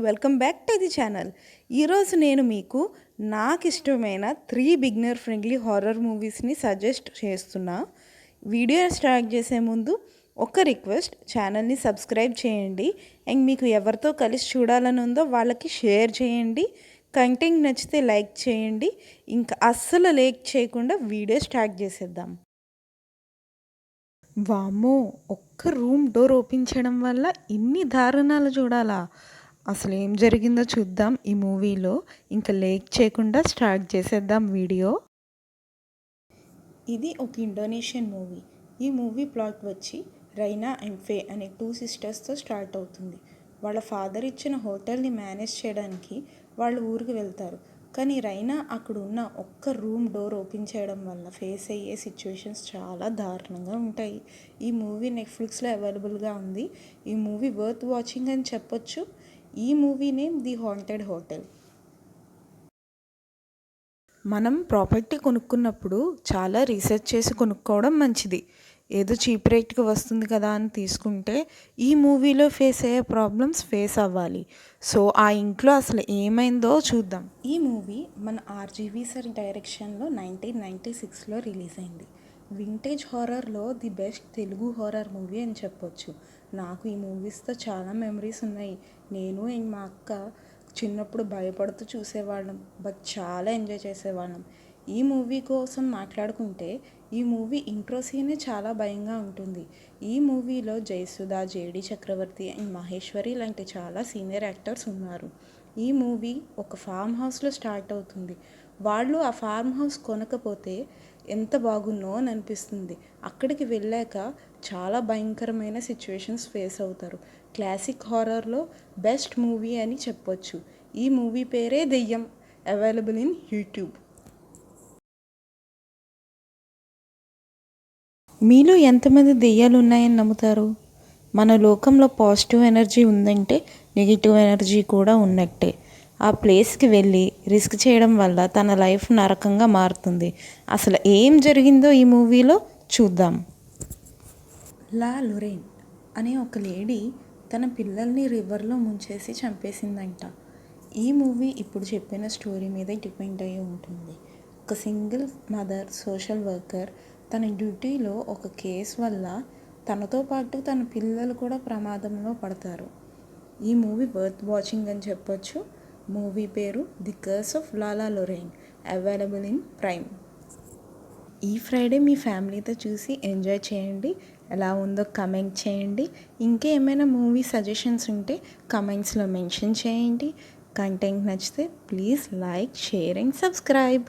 Welcome back to the channel. ఈరోజు నేను మీకు నాకు ఇష్టమైన 3 బిగినర్ ఫ్రెండ్లీ హారర్ మూవీస్ని సజెస్ట్ చేస్తున్నా. వీడియో స్టార్ట్ చేసే ముందు ఒక రిక్వెస్ట్, ఛానల్ని సబ్స్క్రైబ్ చేయండి. అండ్ మీకు ఎవరితో కలిసి చూడాలని ఉందో వాళ్ళకి షేర్ చేయండి. కంటెంట్ నచ్చితే లైక్ చేయండి. ఇంకా అస్సలు లేట్ చేయకుండా వీడియో స్టార్ట్ చేసేద్దాం. వామ్మో! ఒక్క రూమ్ డోర్ ఓపెన్ చేయడం వల్ల ఇన్ని దారుణాలు చూడాలా? అసలేం జరిగిందో చూద్దాం ఈ మూవీలో. ఇంకా లేట్ చేయకుండా స్టార్ట్ చేసేద్దాం వీడియో. ఇది ఒక ఇండోనేషియన్ మూవీ. ఈ మూవీ ప్లాట్ వచ్చి రైనా అండ్ ఫే అనే 2 సిస్టర్స్తో స్టార్ట్ అవుతుంది. వాళ్ళ ఫాదర్ ఇచ్చిన హోటల్ని మేనేజ్ చేయడానికి వాళ్ళు ఊరికి వెళ్తారు. కానీ రైనా అక్కడ ఉన్న ఒక్క రూమ్ డోర్ ఓపెన్ చేయడం వల్ల ఫేస్ అయ్యే సిచ్యువేషన్స్ చాలా దారుణంగా ఉంటాయి. ఈ మూవీ నెట్ఫ్లిక్స్లో అవైలబుల్గా ఉంది. ఈ మూవీ వర్త్ వాచింగ్ అని చెప్పొచ్చు. ఈ movie name the haunted hotel. మనం ప్రాపర్టీ కొనుక్కున్నప్పుడు చాలా రీసెర్చ్ చేసి కొనుక్కోవడం మంచిది. ఏదో చీప్ రేట్కి వస్తుంది కదా అని తీసుకుంటే ఈ మూవీలో ఫేస్ అయ్యే ప్రాబ్లమ్స్ ఫేస్ అవ్వాలి. సో ఆ ఇంట్లో అసలు ఏమైందో చూద్దాం. ఈ మూవీ మన ఆర్జీవి సార్ డైరెక్షన్లో 1996లో రిలీజ్ అయింది. వింటేజ్ హారర్లో the best Telugu horror movie అని చెప్పొచ్చు. నాకు ఈ మూవీస్తో చాలా మెమరీస్ ఉన్నాయి. నేను అండ్ మా అక్క చిన్నప్పుడు భయపడుతూ చూసేవాళ్ళం, బట్ చాలా ఎంజాయ్ చేసేవాళ్ళం. ఈ మూవీ కోసం మాట్లాడుకుంటే ఈ మూవీ ఇంట్రో సీనే చాలా భయంగా ఉంటుంది. ఈ మూవీలో జయసుధ, జేడి చక్రవర్తి అండ్ మహేశ్వరి లాంటి చాలా సీనియర్ యాక్టర్స్ ఉన్నారు. ఈ మూవీ ఒక ఫామ్ హౌస్లో స్టార్ట్ అవుతుంది. వాళ్ళు ఆ ఫార్మ్ హౌస్ కొనకపోతే ఎంత బాగున్నో అని అనిపిస్తుంది. అక్కడికి వెళ్ళాక చాలా భయంకరమైన సిచ్యువేషన్స్ ఫేస్ అవుతారు. క్లాసిక్ హారర్లో బెస్ట్ మూవీ అని చెప్పొచ్చు. ఈ మూవీ పేరే దెయ్యం. Available in YouTube. మీలో ఎంతమంది దెయ్యాలు ఉన్నాయని నమ్ముతారు? మన లోకంలో పాజిటివ్ ఎనర్జీ ఉందంటే నెగిటివ్ ఎనర్జీ కూడా ఉన్నట్టే. ఆ ప్లేస్కి వెళ్ళి రిస్క్ చేయడం వల్ల తన లైఫ్ నరకంగా మారుతుంది. అసలు ఏం జరిగిందో ఈ మూవీలో చూద్దాం. లా లొరేన్ అనే ఒక లేడీ తన పిల్లల్ని రివర్లో ముంచేసి చంపేసిందంట. ఈ మూవీ ఇప్పుడు చెప్పిన స్టోరీ మీద డిపెండ్ అయ్యి ఉంటుంది. ఒక సింగిల్ మదర్ సోషల్ వర్కర్ తన డ్యూటీలో ఒక కేసు వల్ల తనతో పాటు తన పిల్లలు కూడా ప్రమాదంలో పడతారు. ఈ మూవీ వర్త్ వాచింగ్ అని చెప్పొచ్చు. మూవీ పేరు the curse of La Llorona. Available in Prime. ఈ ఫ్రైడే మీ ఫ్యామిలీతో చూసి ఎంజాయ్ చేయండి. ఎలా ఉందో కమెంట్ చేయండి. ఇంకేమైనా మూవీ సజెషన్స్ ఉంటే కమెంట్స్లో మెన్షన్ చేయండి. కంటెంట్ నచ్చితే please like, share and subscribe.